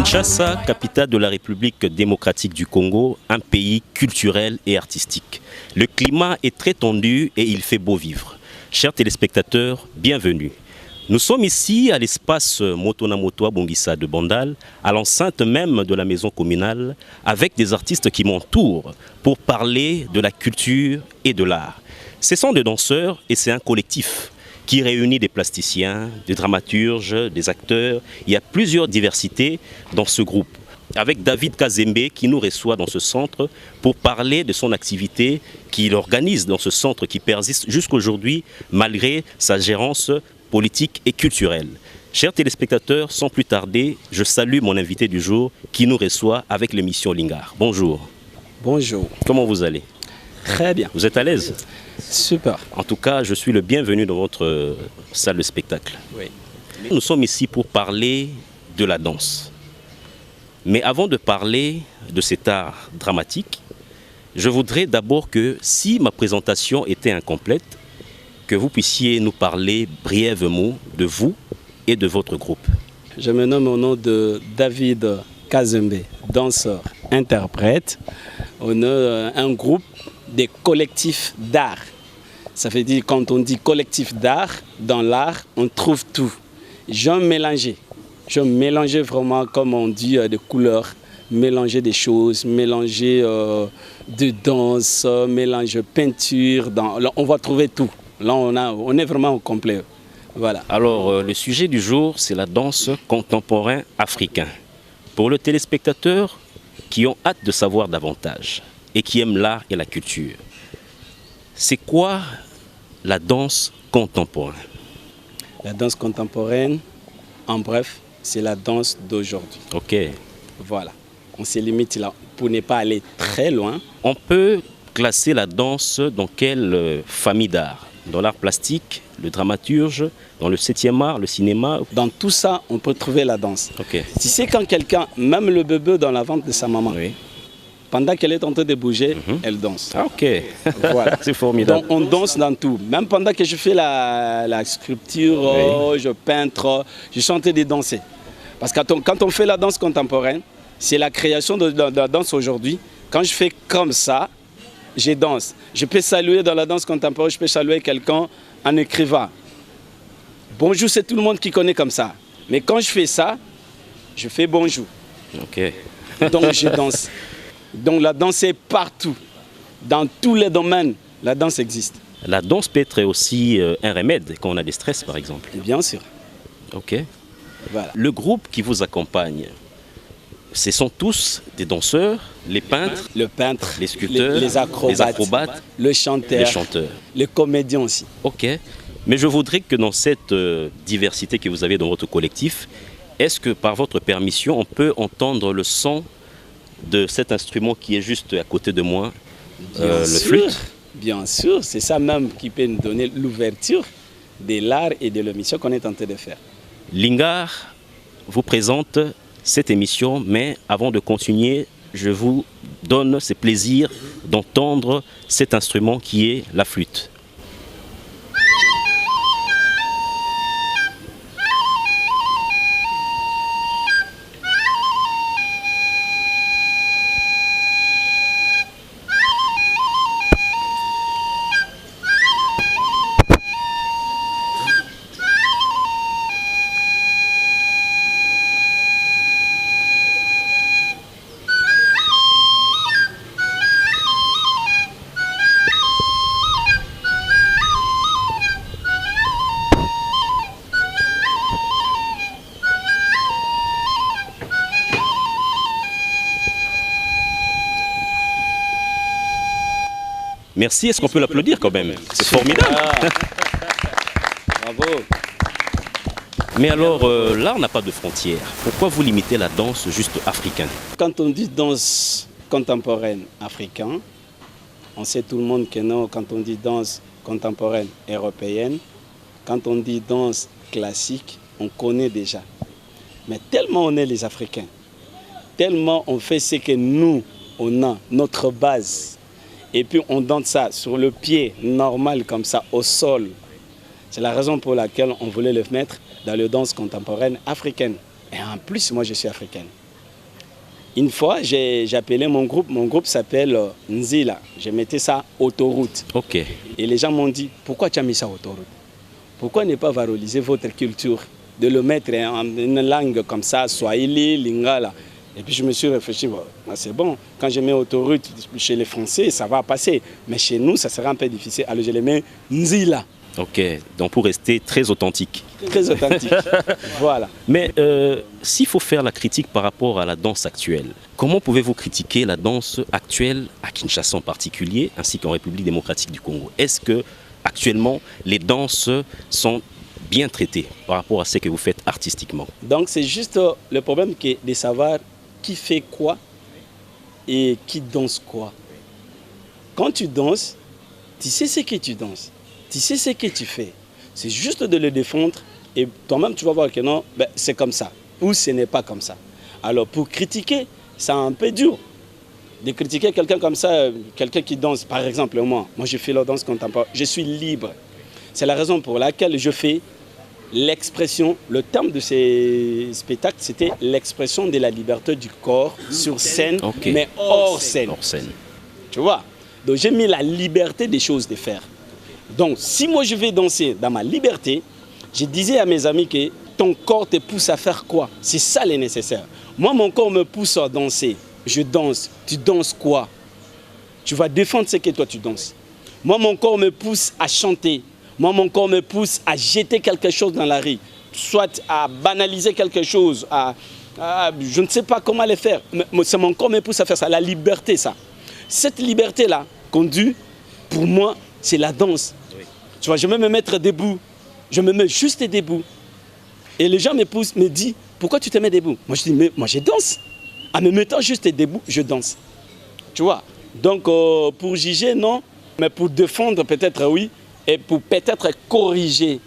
Kinshasa, capitale de la République démocratique du Congo, un pays culturel et artistique. Le climat est très tendu et il fait beau vivre. Chers téléspectateurs, bienvenue. Nous sommes ici à l'espace Motona Motoa Bongissa de Bandal, à l'enceinte même de la maison communale, avec des artistes qui m'entourent pour parler de la culture et de l'art. Ce sont des danseurs et c'est un collectif qui réunit des plasticiens, des dramaturges, des acteurs. Il y a plusieurs diversités dans ce groupe. Avec David Kazembe qui nous reçoit dans ce centre pour parler de son activité qu'il organise dans ce centre qui persiste jusqu'aujourd'hui malgré sa gérance politique et culturelle. Chers téléspectateurs, sans plus tarder, je salue mon invité du jour qui nous reçoit avec l'émission Lingard. Bonjour. Bonjour. Comment vous allez? Très bien. Vous êtes à l'aise? Super. En tout cas, je suis le bienvenu dans votre salle de spectacle. Oui. Nous sommes ici pour parler de la danse. Mais avant de parler de cet art dramatique, je voudrais d'abord que, si ma présentation était incomplète, que vous puissiez nous parler brièvement de vous et de votre groupe. Je me nomme au nom de David Kazembe, danseur, interprète. On a un groupe des collectifs d'art. Ça veut dire quand on dit collectif d'art, dans l'art, on trouve tout. J'aime mélanger vraiment, comme on dit, des couleurs, mélanger des choses, mélanger de danse, mélanger peinture. Là, on va trouver tout. Là, on est vraiment au complet. Voilà. Alors, le sujet du jour, c'est la danse contemporaine africaine. Pour le téléspectateur qui ont hâte de savoir davantage et qui aiment l'art et la culture, c'est quoi la danse contemporaine? La danse contemporaine, en bref, c'est la danse d'aujourd'hui. Ok. Voilà. On se limite là pour ne pas aller très loin. On peut classer la danse dans quelle famille d'art? Dans l'art plastique, le dramaturge, dans le 7e art, le cinéma? Dans tout ça, on peut trouver la danse. Ok. Tu sais, quand quelqu'un, même le bébé dans la ventre de sa maman, Oui. pendant qu'elle est en train de bouger, elle danse. Ah, ok. Voilà. C'est formidable. Donc on danse dans tout. Même pendant que je fais la sculpture, je peintre, je suis en train de danser. Parce que quand on fait la danse contemporaine, c'est la création de la danse aujourd'hui. Quand je fais comme ça, je danse. Je peux saluer dans la danse contemporaine, je peux saluer quelqu'un en écrivant. Bonjour, c'est tout le monde qui connaît comme ça. Mais quand je fais ça, je fais bonjour. Ok. Donc je danse. Donc la danse est partout. Dans tous les domaines, la danse existe. La danse peut être aussi un remède quand on a des stress, par exemple. Et bien sûr. Ok. Voilà. Le groupe qui vous accompagne, ce sont tous des danseurs, les peintres, Le peintre, les sculpteurs, les acrobates, le chanteur, les chanteurs. les comédiens aussi. Ok. Mais je voudrais que dans cette diversité que vous avez dans votre collectif, est-ce que par votre permission, on peut entendre le son de cet instrument qui est juste à côté de moi, le flûte? Bien sûr, c'est ça même qui peut nous donner l'ouverture de l'art et de l'émission qu'on est en train de faire. Lingard vous présente cette émission, mais avant de continuer, je vous donne ce plaisir d'entendre cet instrument qui est la flûte. Merci, est-ce qu'on peut l'applaudir quand même? C'est formidable. Bravo. Mais alors, l'art n'a pas de frontières. Pourquoi vous limitez la danse juste africaine? Quand on dit danse contemporaine africaine, on sait tout le monde que non. Quand on dit danse contemporaine européenne, quand on dit danse classique, on connaît déjà. Mais tellement on est les Africains, tellement on fait ce que nous, on a, notre base. Et puis on danse ça sur le pied normal comme ça, au sol. C'est la raison pour laquelle on voulait le mettre dans la danse contemporaine africaine. Et en plus, moi je suis africaine. Une fois, j'ai appelé mon groupe s'appelle Nzila. Je mettais ça autoroute. Ok. Et les gens m'ont dit, pourquoi tu as mis ça autoroute? Pourquoi ne pas valoriser votre culture, de le mettre en une langue comme ça, Swahili, Lingala? Et puis je me suis réfléchi, bon, c'est bon, quand je mets autoroute chez les Français, ça va passer. Mais chez nous, ça sera un peu difficile. Alors je les mets Nzila. Ok, donc pour rester très authentique. Très authentique, voilà. Mais s'il faut faire la critique par rapport à la danse actuelle, comment pouvez-vous critiquer la danse actuelle, à Kinshasa en particulier, ainsi qu'en République démocratique du Congo? Est-ce que actuellement les danses sont bien traitées par rapport à ce que vous faites artistiquement? Donc c'est juste le problème de savoir qui fait quoi et qui danse quoi. Quand tu danses, tu sais ce que tu danses. Tu sais ce que tu fais. C'est juste de le défendre et toi-même tu vas voir que non, ben, c'est comme ça. Ou ce n'est pas comme ça. Alors pour critiquer, c'est un peu dur. De critiquer quelqu'un comme ça, quelqu'un qui danse, par exemple moi je fais la danse contemporaine, je suis libre. C'est la raison pour laquelle je fais l'expression, le terme de ces spectacles, c'était l'expression de la liberté du corps sur scène, okay, mais hors scène. Hors scène. Tu vois? Donc j'ai mis la liberté des choses de faire. Donc, si moi je vais danser dans ma liberté, je disais à mes amis que ton corps te pousse à faire quoi? C'est ça le nécessaire. Moi, mon corps me pousse à danser. Je danse. Tu danses quoi? Tu vas défendre ce que toi tu danses. Moi, mon corps me pousse à chanter. Moi, mon corps me pousse à jeter quelque chose dans la rue. Soit à banaliser quelque chose, je ne sais pas comment le faire. C'est mon corps me pousse à faire ça. La liberté, ça. Cette liberté-là, conduit, pour moi, c'est la danse. Oui. Tu vois, je vais me mettre debout. Je me mets juste debout. Et les gens me poussent, me disent, pourquoi tu te mets debout? Moi, je dis, mais moi, je danse. En me mettant juste debout, je danse. Tu vois? Donc, pour juger, non. Mais pour défendre, peut-être, oui. Et pour peut-être corriger,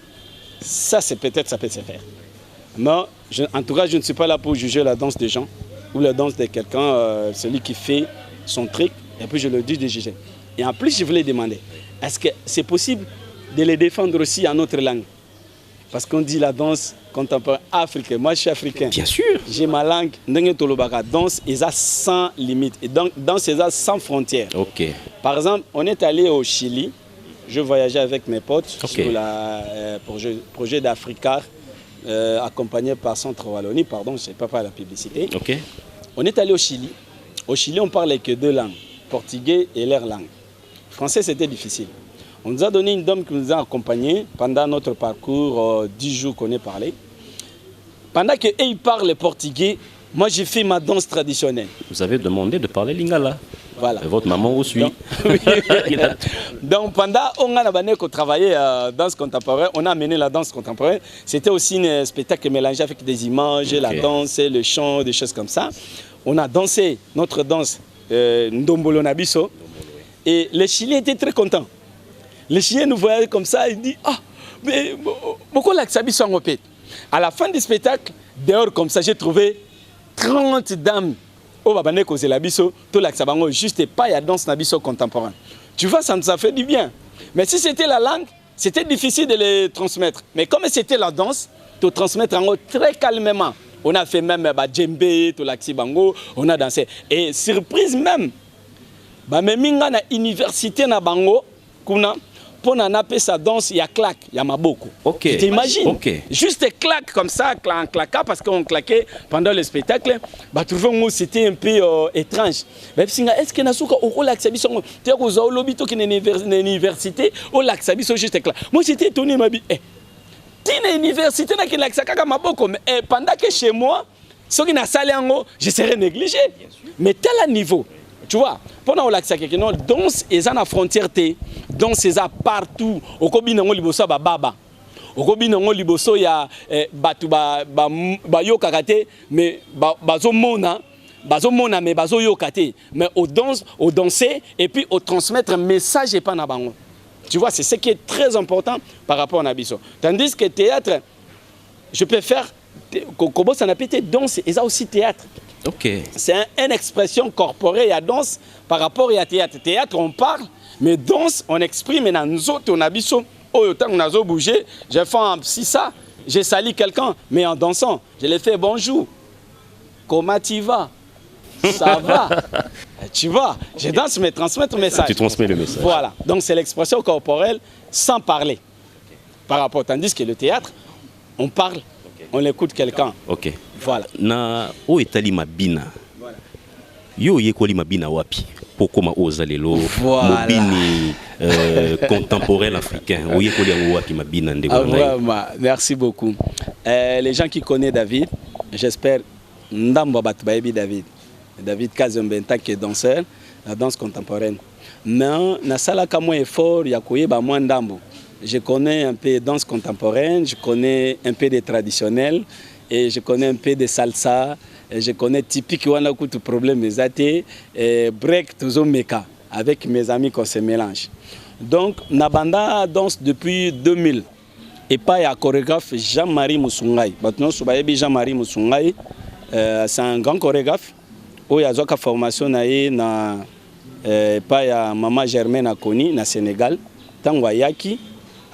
ça, c'est peut-être, ça peut se faire. Mais, en tout cas, je ne suis pas là pour juger la danse des gens ou la danse de quelqu'un, celui qui fait son truc. Et puis, je le dis de juger. Et en plus, je voulais demander, est-ce que c'est possible de les défendre aussi en notre langue? Parce qu'on dit la danse contemporaine africaine. Moi, je suis africain. Bien sûr. J'ai ma langue. Danse, ils ont sans limite. Et donc, danse, ils ont sans frontières. Ok. Par exemple, on est allé au Chili. Je voyageais avec mes potes sur le projet d'Africa, accompagné par Centre Wallonie. Pardon, je ne sais pas la publicité. Ok. On est allé au Chili. Au Chili, on parlait que deux langues, portugais et leur langue. Français, c'était difficile. On nous a donné une dame qui nous a accompagnés pendant notre parcours, 10 jours qu'on est parlé. Pendant qu'ils parlent le portugais, moi j'ai fait ma danse traditionnelle. Vous avez demandé de parler lingala. Voilà. Et votre maman aussi. Donc pendant qu'on a travaillé danse contemporaine, on a amené la danse contemporaine. C'était aussi un spectacle mélangé avec des images, la danse, le chant, des choses comme ça. On a dansé notre danse Ndombolo Nabiso. Et les Chiliens étaient très contents. Les Chiliens nous voyaient comme ça, ils disent, ah, mais pourquoi l'Aksabi sont en paix? À la fin du spectacle, dehors comme ça, j'ai trouvé 30 dames au Babane Kozé Labiso, tout l'Aksabango, juste pas la danse Nabiso contemporaine. Tu vois, ça nous a fait du bien. Mais si c'était la langue, c'était difficile de les transmettre. Mais comme c'était la danse, de transmettre en haut très calmement. On a fait même djembé, tout l'Aksibango, on a dansé. Et surprise même, même à l'université na bango, kuna, pour n'appeler sa danse, il y a claque, il y a maboko. Ok. Tu t'imagines? Okay. Juste claque comme ça, claquant parce qu'on claquait pendant le spectacle. Bah, c'était un peu étrange. Mais est-ce que Nasuka au Laxabi sont au lobito qui est une université, au Laxabi sont juste claque. Moi j'étais étonné, ma vie. Une université qui est maboko, mais pendant que chez moi, ceux qui n'ont salé en haut, je serais négligé. Mais tel à niveau. Tu vois, pendant que non danse et à la frontière danse et partout au kobi nango liboso ba baba au kobi nango liboso ya batu ba yo kakate mais bazo mona mais bazo yo kate mais au danser et puis au transmettre un message et pas na bango. Tu vois, c'est ce qui est très important par rapport à Nabiso. Tandis que théâtre, je peux faire comment ça n'appelle danse et ça aussi théâtre. Okay. C'est une expression corporelle à danse par rapport à théâtre. Théâtre, on parle, mais danse, on exprime. Et dans nous autres, on a biso, autant qu'on a bougé, j'ai fait un petit ça, j'ai sali quelqu'un, mais en dansant, je l'ai fait bonjour. Comment tu vas? Ça va. Tu vois, je danse mais transmettre le message. Tu transmets le message. Voilà. Donc c'est l'expression corporelle sans parler. Par rapport, tandis que le théâtre, on parle, on écoute quelqu'un. Ok. Voilà. Na o etali mabina. Voilà. Yo yekoli mabina wapi? Pokoma ozalelo. Voilà. Mobini contemporain africain. O yekoli yango wapi mabina ndeko na yo? Merci beaucoup. Les gens qui connaissent David, j'espère ndambo batu bayebi David. David Kazembe en tant que danseur, la danse contemporaine. Mais na sala ka moi effort ya koyeba moi ndambo. Je connais un peu de danse contemporaine, je connais un peu de traditionnel et je connais un peu de salsa, et je connais typique wana kutu problème des athées et break toujours meka avec mes amis qu'on se mélange. Donc nabanda danse depuis 2000 et pas ya chorégraphe Jean-Marie Musungai. Maintenant sobayebi Jean-Marie Musungai, c'est un grand chorégraphe. Oya zoka formation na ye na pas ya Maman Germaine Akoni na Sénégal. Tango yaki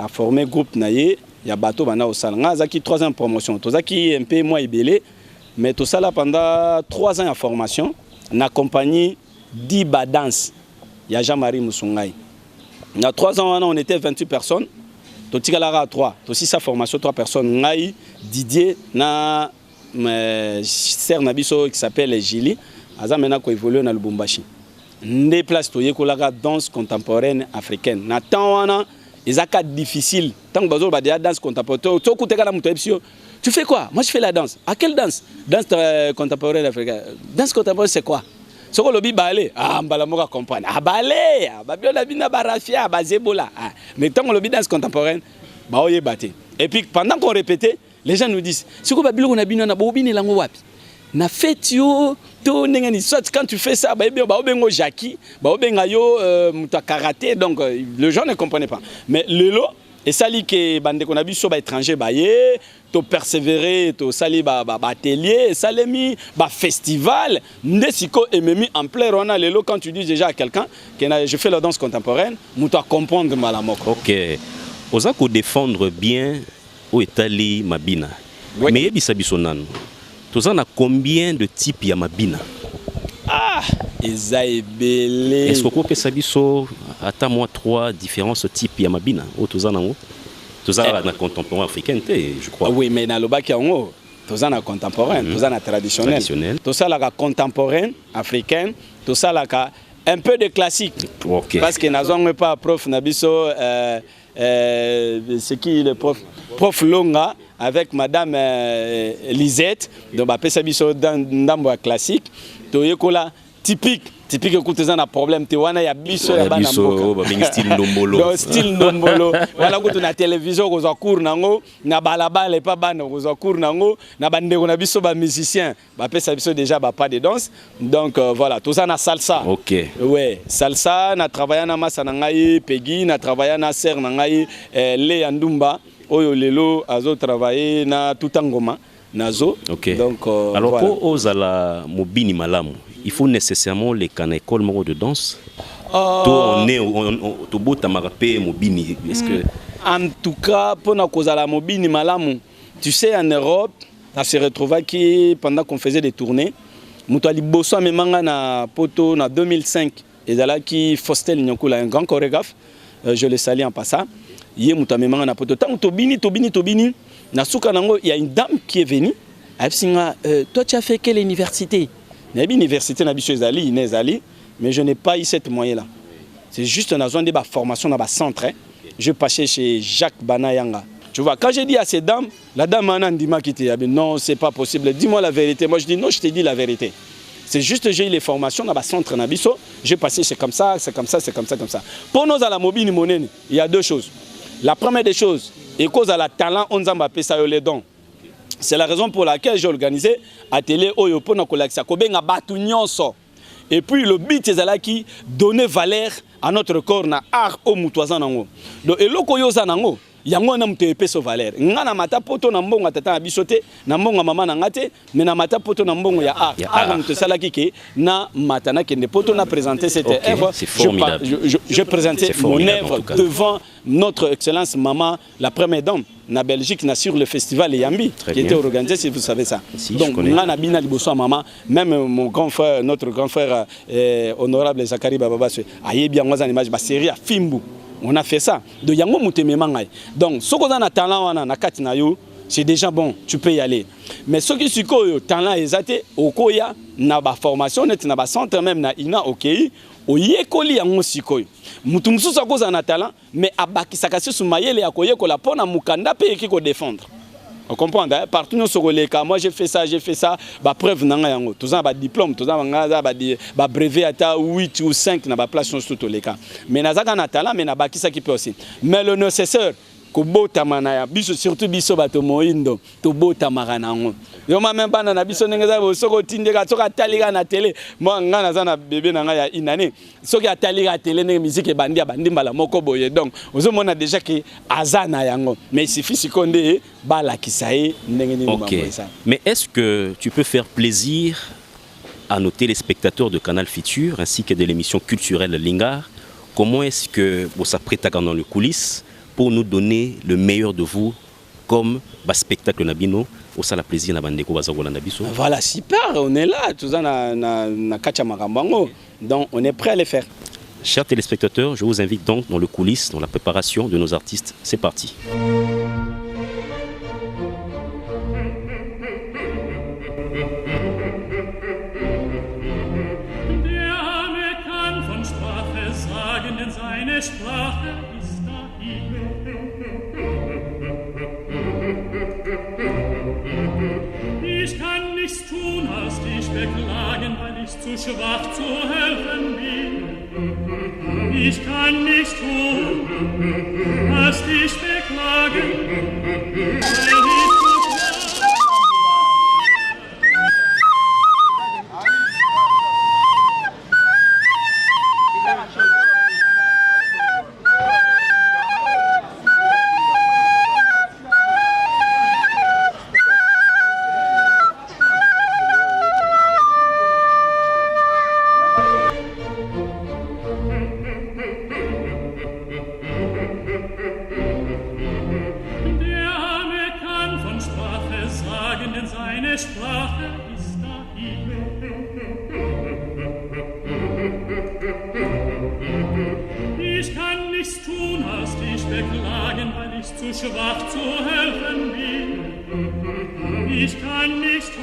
a formé groupe naye ya bato bana osala nga zaki 3 ans de promotion to zaki un peu moins ibelé mais tout ça là pendant 3 ans de formation na compagnie Diba Dance ya Jean-Marie Musungai na 3 ans on était 28 personnes to tikala 3 to si sa formation 3 personnes ngai Didier na sœur nabiso qui s'appelle Gili aza mena ko évoluer na Lubumbashi ndé place to yekolaka danse contemporaine africaine na temps wana les cas difficiles. Tant que vous avez la danse contemporaine, tu fais quoi? Moi je fais la danse. À quelle danse? Danse contemporaine africaine. Danse contemporaine c'est quoi? C'est quoi le bi ballet? Ah, mbalamoka comprendre. Ah ballet, bah bien la bina barafia, bah zebola. Mais tant que le bi danse contemporaine, bah oye batté. Et puis pendant qu'on répétait, les gens nous disent, c'est quoi babilo on a bina na bobine lango wapi? Na fait yo to nengani soit quand tu fais ça ba obengo jaki ba obenga yo muta karaté donc les gens ne comprenaient pas mais le lot et sali que bande qu'on a biso ba étranger ba yé to persévérer to sali ba atelier salemi ba festival ndesiko ememi en plein rona le lot quand tu dis déjà à quelqu'un que je fais la danse contemporaine muta comprendre malamoko. OK. Ozako défendre bien o etali mabina. Oui. Mais yebisa biso nanu. Tous en a combien de types ya mabina? Ah, Ezaebele. Est-ce qu'on peut savoir so attends moi 3 différents types ya mabina au tous en haut? Tous en a contemporain africain je crois. Oui, mais dans le bac en haut, tous en a contemporain, tous en a traditionnel. Tous en a contemporain africain, tous en a un peu de classique. OK. Parce que n'avons pas prof nabiso c'est qui le prof Longa avec madame Lisette donc ba pesa biso ndambo classique to yekola typique écoute ça na problème te wana ya biso ya bana mboka ba style ndombolo do style ndombolo wala kutu na télévision ko za cours nango na balabala et pas bana ko za cours nango na bandeko na biso ba musicien ba pesa biso déjà ba pas de danse donc voilà tout ça na salsa. OK. Ouais, salsa na travailler na masa na ngai Peggy na travailler na sœur na ngai Le Andumba oyo lelo azo travailler na tutangoma nazo. OK. Donc alors voilà. pour ozala mobini malamu il faut nécessairement les can école de danse. On est to bota marape mobini est-ce que en tout cas pour na kozala mobini malamu tu sais en Europe on se retrouva qui pendant qu'on faisait des tournées muto ali bosso memanga na poto na 2005 et là qui Faustel Nyokula un grand chorégraphe je le salue en passant. Yé muto memanga na poto tant tobini na suka nango il y a une dame qui est venue elle singa toi tu as fait quelle université? Na université na biso ezali nezali mais je n'ai pas eu cette moyen là. C'est juste une zone de formation dans le centre. Je passais chez Jacques Banayanga. Tu vois, quand j'ai dit à ces dames, la dame m'a dit non, c'est pas possible. Dis-moi la vérité. Moi, je dis non, je t'ai dit la vérité. C'est juste j'ai eu les formations dans le centre Nabiso. J'ai passé, c'est comme ça, c'est comme ça, c'est comme ça, comme ça. Pour nous, à la mobile monnaie, il y a 2 choses. La première des choses, et cause à la talent, on a appelé ça les dons. C'est la raison pour laquelle j'ai organisé atelier Oyo pour nos collègues. Et puis le but c'est donner valeur à notre corps na art au mutoisan nango. Donc et loko yo zanango yango na mte peso valeur nga na mata poto na mbongo tata na bisote na mbongo mama na ngate mais na mata poto na mbongo ya art mte sala kike na mata na kende poto na présenter cette œuvre. Je présentais mon œuvre devant notre excellence maman la première dame na Belgique na sur le festival Yambi qui était organisé, si vous savez ça. Si, donc nga na bina liboso mama, même mon grand frère, notre grand frère honorable Zakari Bababaswe ayebi yango za image ba série à Fimbu. On a fait ça. De yango muteme mangai. Donc ce qu'on a talent wana na kati na yo, c'est déjà bon, tu peux y aller. Mais ce qui sikoyo talent ezate okoya na ba formation net na ba centre même na ina okei oyekoli yango sikoyo. Mutu mususu akoza na talent mais abakisaka su mayele ya koyekola pona mukanda pe ekiko défendre. On comprend, hein? Partout nous sur les cas, moi j'ai fait ça, bah preuve nanga yango. Tous un diplôme, tous un bah brevet à 8 ou 5 na ba place sur tous les cas. Mais nazaka na talent, mais na ba qui ça qui peut aussi. Mais le nécessaire kobota manaya biso surtout biso bato moindo to bota maranango yo même bana na biso ndenge za soko tindeka soka talika na télé moi ngana za na bébé na nga ya inane soki atalika télé ndenge musique bandi mbala moko boye donc ozo mona déjà que azana yango mais il suffit sikonde bala kisaye ndenge ni ça. Mais est-ce que tu peux faire plaisir à nos téléspectateurs de Canal Futur ainsi que de l'émission culturelle Lingard? Comment est-ce que vous s'apprêtez dans les coulisses pour nous donner le meilleur de vous comme spectacle Nabino au sala plaisir na bandeko bazakola na biso? Voilà, super, on est là, tout ça na kacha makambango. Donc on est prêt à les faire. Chers téléspectateurs, je vous invite donc dans le coulisses, dans la préparation de nos artistes. C'est parti. Ich kann nichts tun, als dich beklagen, weil ich zu schwach zu helfen bin. Ich kann nichts tun, als dich beklagen, weil ich zu schwach. Ich kann nichts tun, als dich beklagen, weil ich zu schwach zu helfen bin. Ich kann nichts tun.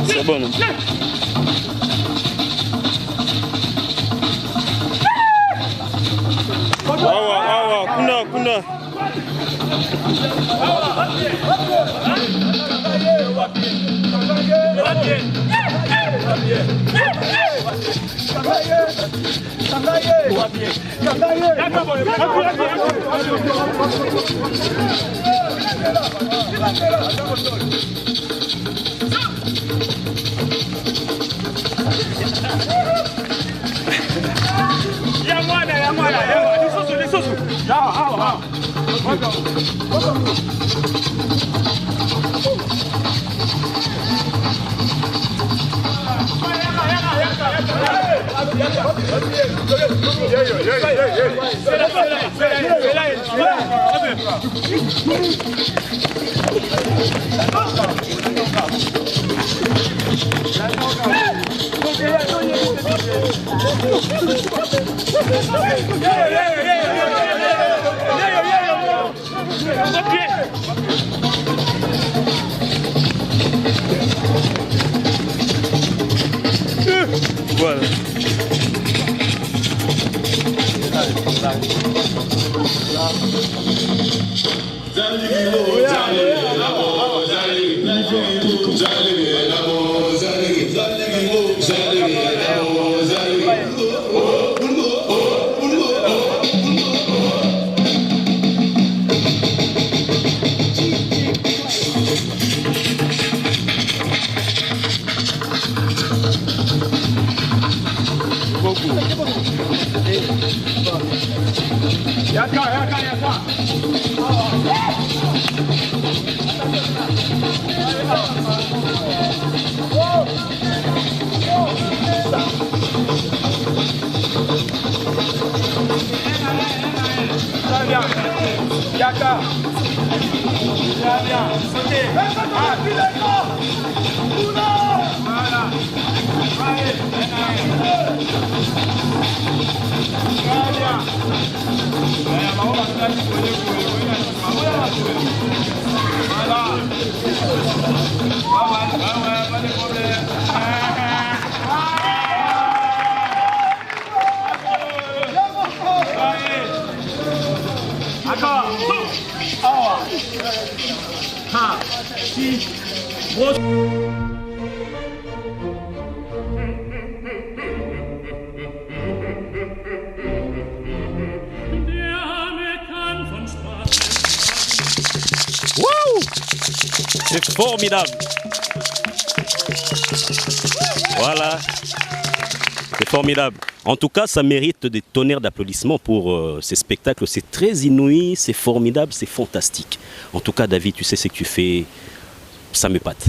C'est bon. Kuna. Voilà. C'est formidable. Voilà. C'est formidable. En tout cas, ça mérite des tonnerres d'applaudissements pour ces spectacles. C'est très inouï, c'est formidable, c'est fantastique. En tout cas, David, tu sais ce que tu fais, ça m'épate.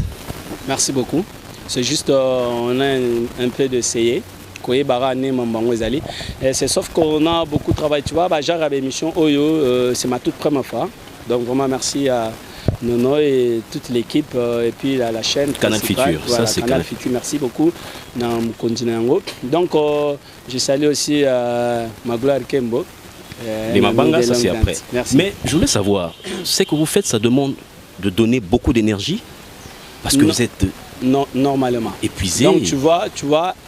Merci beaucoup. C'est juste, on a un peu d'essayer. C'est sauf qu'on a beaucoup de travail. Tu vois, genre à l'émission Oyo, c'est ma toute première fois. Donc vraiment merci à Nono et toute l'équipe et puis la chaîne Canal Futur, voilà, ça c'est Canal Futur, merci beaucoup. Donc je salue aussi Magloire Kembo. Les Mabanga, ça c'est après. Merci. Mais je voulais savoir, ce que vous faites, ça demande de donner beaucoup d'énergie parce que vous êtes normalement épuisé. Donc tu vois,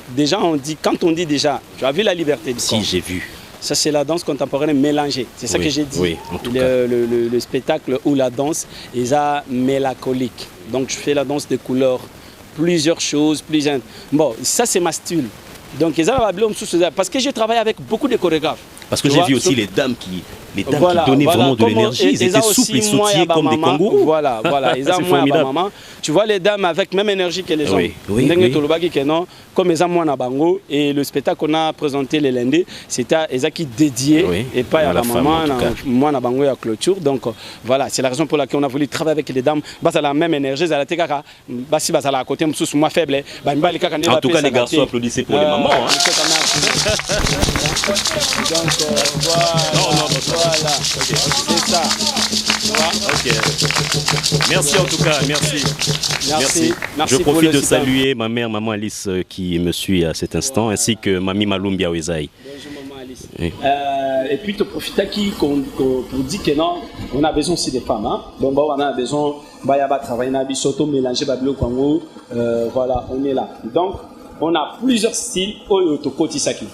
déjà on dit, quand on dit déjà, tu as vu la liberté du corps. Si, j'ai vu. Ça, c'est la danse contemporaine mélangée. C'est ça que j'ai dit. Oui, en tout cas. Le spectacle ou la danse, ils sont mélancoliques. Donc, je fais la danse de couleurs, plusieurs choses, plusieurs... Bon, ça, c'est ma style. Donc, ils ont... Parce que j'ai travaillé avec beaucoup de chorégraphes. Parce que j'ai vu aussi les dames qui donnaient vraiment de l'énergie. Ils étaient souples et sautillés comme des kangourous. Voilà. Ils ont formidable. Tu vois les dames avec même énergie que les hommes. Oui. Comme ils ont moins à Bango. Et le spectacle qu'on a présenté le lundi, c'était qui dédié et pas à la maman, moi à Bango et à clôture. Donc voilà, c'est la raison pour laquelle on a voulu travailler avec les dames. Ça a la même énergie, ça a la à côté, moi faible. En tout cas, les garçons applaudissaient pour les mamans. Voilà, c'est ça. Merci en tout cas, merci. Merci. Je profite de saluer ma mère, maman Alice, qui me suit à cet instant, ainsi que Mami Malumbia Wezaï. Bonjour maman Alice. Oui. Et puis tu profites pour dire que non, on a besoin aussi des femmes. Hein? Donc on a besoin de travailler dans le soto, mélanger le Congo. Voilà, on est là. Donc on a plusieurs styles au Kotisaki.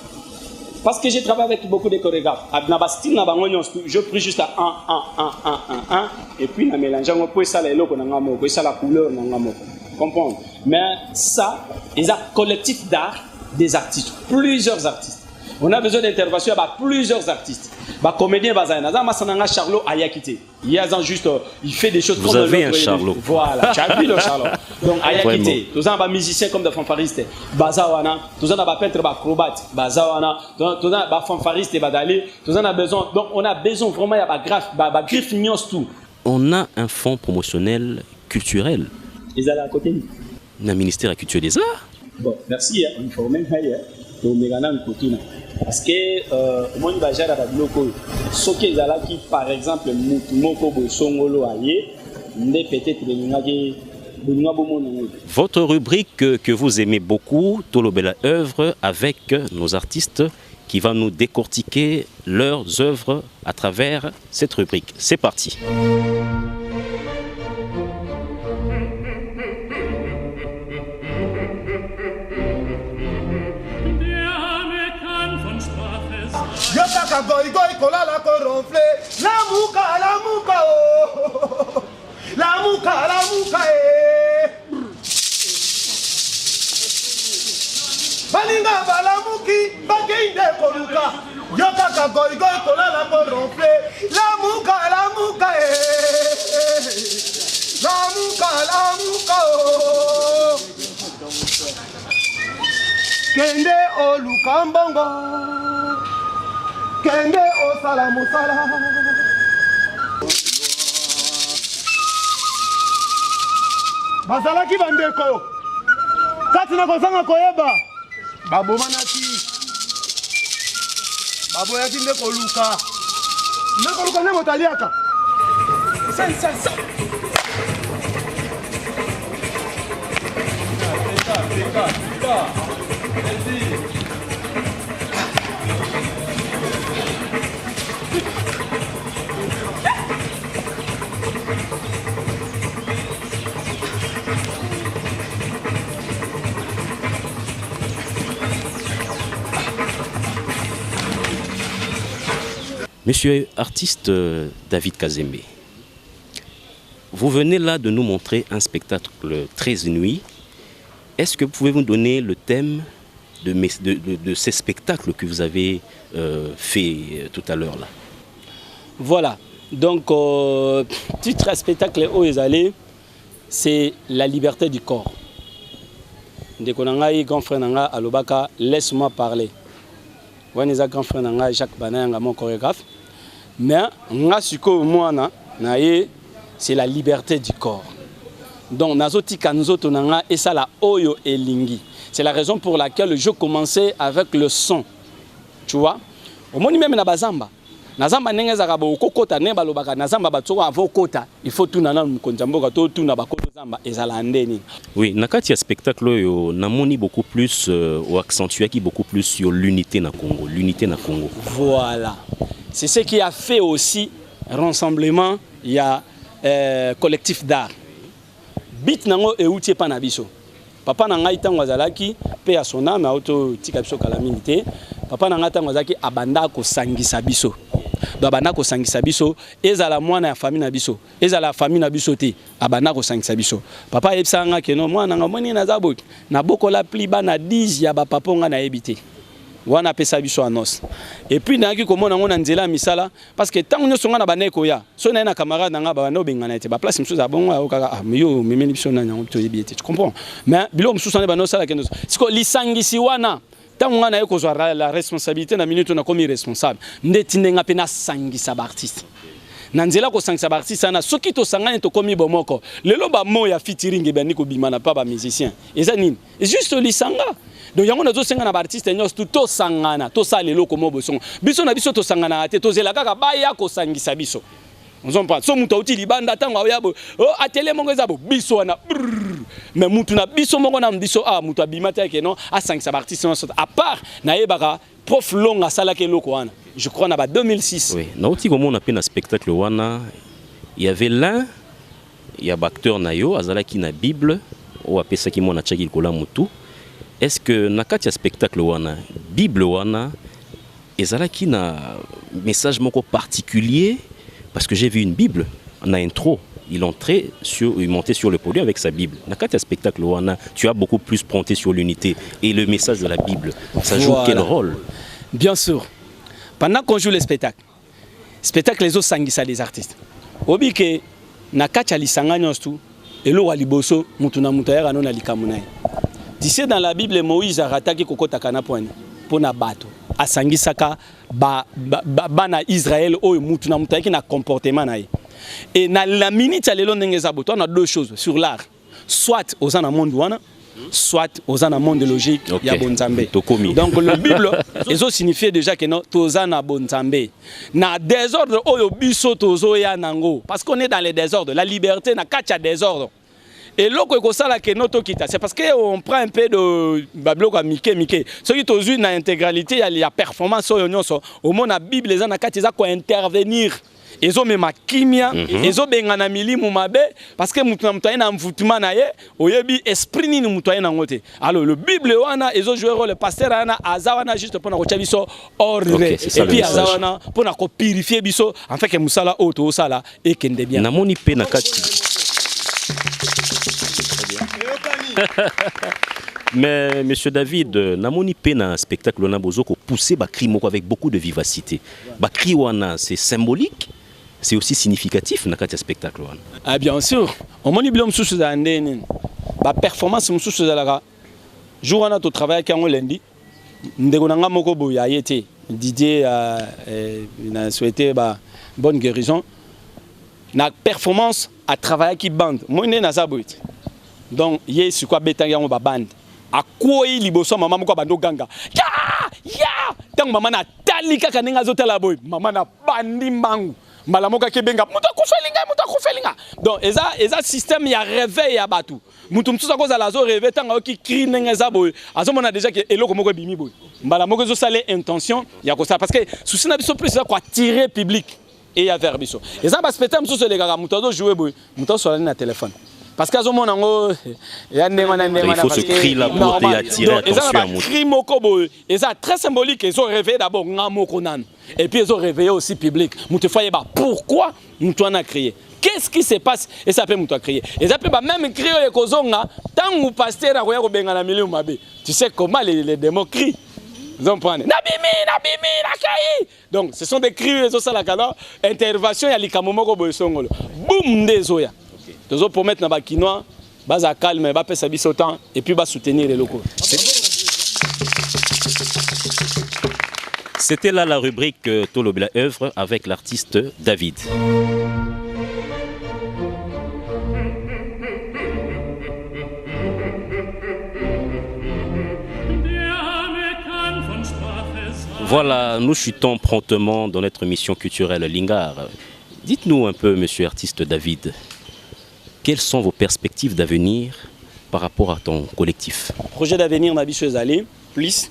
Parce que j'ai travaillé avec beaucoup de chorégraphes. Je prie juste à 1, et puis je mélange, on peut ça la couleur, comprendre. Mais ça, ils ont un collectif d'art des artistes, plusieurs artistes. On a besoin d'intervention avec plusieurs artistes. Comédien Charlot Ayakité. Il y a juste, il fait des choses. Vous avez un Charlot. Voilà, tu as vu le Charlot. Donc Ayakité. Tous un musicien comme des fanfaristes. Bazawana. Tous un peintre acrobate. Bazawana. Tous un fanfariste Badali. Tous un a besoin. Donc on a besoin vraiment il griffe tout. On a un fonds promotionnel culturel. Ils allaient à côté. Le ministère de la Culture et des Arts. Bon, merci. On est formé. On est parce que moi je vais à bloco ce qui est là qui par exemple moko bosongolo aye ne peut-être Votre rubrique que vous aimez beaucoup, Tolobela œuvre, avec nos artistes qui va nous décortiquer leurs œuvres à travers cette rubrique. C'est parti. Yotaka goy goy kola la koronfle, la muka oh, la muka balinga balamuki bagende koluka, yotaka goy goy kola la koronfle, la muka oh, kende oluka mbongo. Kende osala musala bazalaki bandeko kati na kozanga koyeba babomanaki baboyaki nde koluka nde motaliaka Monsieur artiste David Kazembe, vous venez là de nous montrer un spectacle 13 nuits. Est-ce que vous pouvez nous donner le thème de ces spectacles que vous avez fait tout à l'heure là? Voilà, donc titre spectacle où ils allaient, c'est la liberté du corps. Ndekonangai grand frère nanga alobaka, laisse-moi parler. Waniza grand frère nanga Jacques Bananga mon chorégraphe. Mais nga siko mwana naye c'est la liberté du corps. Donc nazoti kanzoto nanga et ça la oyo elingi. C'est la raison pour laquelle je commençais avec le son. Tu vois? Au moni même na bazamba. Nazamba ndenge za kabo kokota ne balobaka nazamba batsoko avokota. Il faut tout nana mukonjamboka to tout na bakolo zamba ezala ndeni. Oui, nakati ya spectacle yo namoni beaucoup plus ou accentué qui beaucoup plus sur l'unité na Congo, l'unité na Congo. Voilà. C'est ce qui a fait aussi rassemblement, il y a collectif d'art. Bit nango eutie pa na biso. Papa nanga itango azalaki pe ya son âme auto tika biso calamité. Papa nanga tango azalaki abanda ko sangisa biso. Do abanda ko sangisa biso ezala mwana ya famille na biso. Ezala famille na biso te abanda ko sangisa biso. Papa yebsanga ke no mwana nga moni na zabot na bokola pli ba na 10 ya ba paponga na ebité. Wana pesa biso anos. Et puis naki komona ngona nzela misala parce que tant nous songa na baneko ya. So na camarade nanga ba no bengana ete ba place msusu za bongo okaka ah miyo memeni biso na nyango to yebite. Tu comprends? Mais bilo msusu na ba no sala kendo. Siko lisangisi wana tant ngana yeko zo la responsabilité na minute na komi responsable. Ndeti ndenga pe na sangisa ba artiste. Na nzela ko sangisa ba artiste na soki to sangane to komi bomoko. Lelo ba mo ya featuring e bani ko bimana pa ba musicien. Eza nini? Juste lisanga. Donc yango nazo senga na ba artiste nyos to sangana to salelo ko mo boson. Biso na biso to sangana te to zela kaka ba ya ko sangisa biso. On s'en prend. So mutu uti libanda tango ya bo atelier mongo za bo biso na mais mutu na biso mongo na biso mutu abimata ke non a sangisa ba artiste nyos à part na yebaka prof longa sala ke loko wana. Je crois na ba 2006. Oui, na uti comme on a fait un spectacle wana, il y avait l'un il y a acteur nayo azalaki na Bible ou apesa ki mona tchaki kola mutu. Est-ce que nakati ya spectacle wana Bible wana ezalaki na message moko particulier parce que j'ai vu une Bible en intro, il montait sur le podium avec sa Bible. Nakati ya spectacle wana, tu as beaucoup plus pointé sur l'unité et le message de la Bible. Ça joue quel rôle? Bien sûr. Pendant qu'on joue le spectacle les autres sangisa des artistes. Obi ke nakati ya lisanga nyostu elo waliboso mutu na mutayera no na likamunai. D'ici dans la Bible, Moïse a rattaqué kokota kana poani pour na bato. Asangisaka bana Israël o mutu na mutaki na comportement na. Et na la minute à lelo ndenge za boto on a deux choses sur l'art. Soit aux en monde wana soit aux un monde logique il y a bonzambe. Donc le Bible eso signifie déjà que non tozana bonzambe. Na désordre oyo biso tozo ya nango parce qu'on est dans les désordres, la liberté na kacha désordre. Et loko ko sala ke noto kita, c'est parce que on prend un peu de bablo ka mike. Ce qui tozu na intégralité il y a performance oyo nyonso. Au monde la Bible les ana katiza ko intervenir. Ezo mema kimia, ezo bengana milimu mabe parce que mutu na mutu na mvutuma na ye, oyebi esprit ni mutu na ngote. Alors le Bible wana ezo jouer rôle pasteur ana azawana juste pour na ko biso ordre et puis azawana pour na ko purifier biso en fait que musala auto sala et kende bien. Na moni pe na kati. Mais monsieur David, namoni pe na spectacle na bozo ko pousser ba cri moko avec beaucoup de vivacité. Ba cri wana c'est symbolique, c'est aussi significatif na kati spectacle wana. Ah bien sûr, on moni bilom sous za ndene. Ba performance sous za la jour wana to travail ki lundi. Ndeko nanga moko boya yete. Didier a souhaité ba bonne guérison. Na performance à travailler qui bande. Moi né na zaboit. Donc yé sur quoi betanga on ba bande. A quoi liboso maman moko bando ganga. Ya! Tant maman na talika kaninga zotela boy. Maman na bandi mangu. Malamoka kebenga muta kufelinga. Donc eza système ya réveil ya batu. Mutu mtusa koza la zo réveil tanga ki cri nenga za boy. Azo mona déjà que eloko moko bimi boy. Malamoko zo sale intention ya ko ça parce que souci na biso plus ça quoi tirer public et ya vers biso. Eza ba spectacle mtuso les gars muta zo jouer boy. Muta so na téléphone. Parce qu'à ce moment il faut se crier la beauté et attirer l'attention à moi. Et ça très symbolique, ils ont réveillé d'abord et puis ils ont réveillé aussi public. Pourquoi nous avons crié? Qu'est-ce qui se passe? Et ça peut nous crier. Et ça peut même crier les kozonga tant que pasteur a roya benga na milieu mabe. Tu sais comment les démons crient? Ils ont pris Nabimi, Nakai. Donc ce sont des cris les osala kala intervention ya likamomoko boyesongolo. Boum ndezoya. Nous pour mettre dans le Kinois, bas calme, bas faire sa temps et puis bas soutenir les locaux. C'était là la rubrique Tolobela œuvre avec l'artiste David. Voilà, nous chutons promptement dans notre émission culturelle Lingard. Dites-nous un peu, monsieur artiste David, quelles sont vos perspectives d'avenir par rapport à ton collectif? Projet d'avenir, ma biche allée, plus,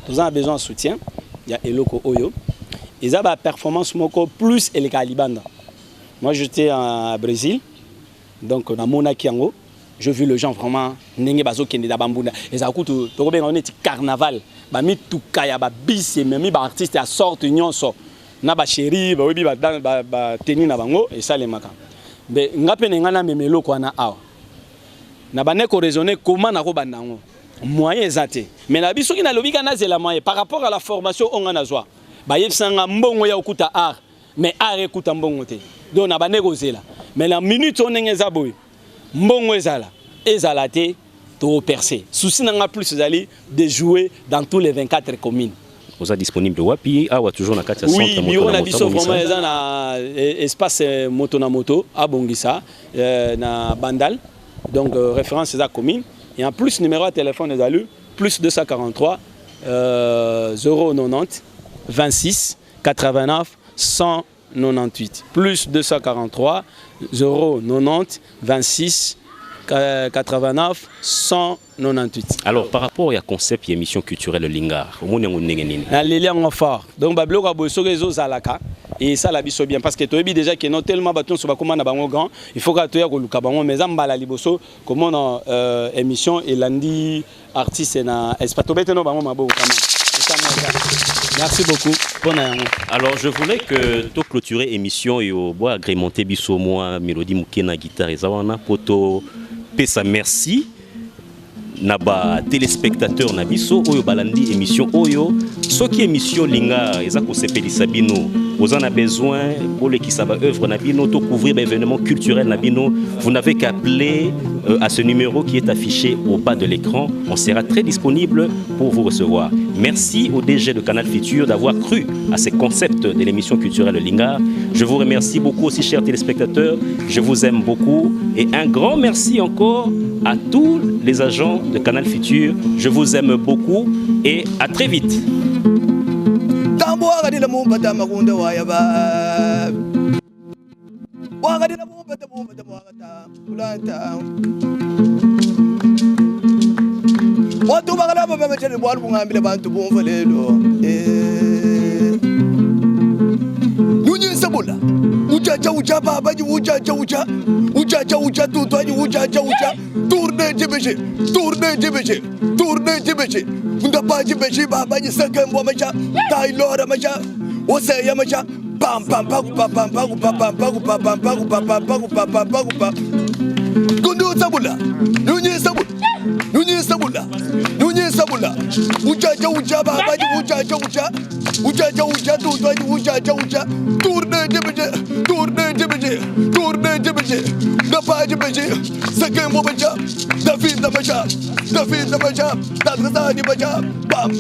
nous avons besoin de soutien. Il y a Eloko Oyo. Ils ont une performance plus et les Calibanda. Moi, j'étais au Brésil, donc on a Monakiango. J'ai vu les gens vraiment n'engue bazo kende da bambunda. Et ça coûte to ben on est carnaval. Ba mi tukaya ba bis et même ba artiste à sorte union so. Na ba chéri ba obi ba tenir na bango et ça les maka. Mais ngapene ngana memelo ko na awa na bane ko raisonner comment na ko bandango moyen ezate mais na biso ki na lobi kana zela moyen par rapport à la formation on ngana zwa ba yebsanga mbongo ya okuta art mais art ekuta mbongo te donc na bane ko zela mais la minute on ngeza boy mbongo ezala te to percer souci na plus ezali de jouer dans tous les 24 communes. Vous êtes disponible wapi awa toujours na kati ya centre moto. Oui, bureau na biso vraiment eza na espace moto na moto à Bongisa na Bandal. Donc référence eza commune et en plus numéro de téléphone ezali plus 243 090 26 89 198 plus 243 090 26 89 198. Alors par rapport à concept et émission culturelle Lingard, au monde on na leliango fort. Donc ba bloka boso rezo zalaka et ça la biso bien parce que toyebi déjà que non tellement baton so ba komana bango grand, il faut que toya ko luka bango mais ambala liboso comment dans émission et lundi artiste na espatobete no bango mabo quand même. Merci beaucoup. Alors je voulais que tu clôturer émission et au bois agrémenté biso moi mélodie mukena guitare zawana poto pesa merci naba téléspectateur na biso oyo balandi émission oyo soki émission linga eza ko sepelisa bino vous en avez besoin pour l'équipe ça va œuvre na bino to couvrir événements culturels na bino vous n'avez qu'à appeler à ce numéro qui est affiché au bas de l'écran. On sera très disponible pour vous recevoir. Merci au DG de Canal Futur d'avoir cru à ces concepts de l'émission culturelle Lingard. Je vous remercie beaucoup aussi, chers téléspectateurs. Je vous aime beaucoup. Et un grand merci encore à tous les agents de Canal Futur. Je vous aime beaucoup et à très vite. Watu bagala baba machele bwalu ngambile bantu bomvalelo Nunyi sabula ucha baba ji ucha tutwaji ucha tourne jibeje unda baji beji baba ji sakembo macha tailora macha oseya macha pam kundu sabula Nunyi sabula ucha baba ji ucha tutwaji ucha tourne jibeje unda baji beji sakembo macha David na macha tadrazani macha pam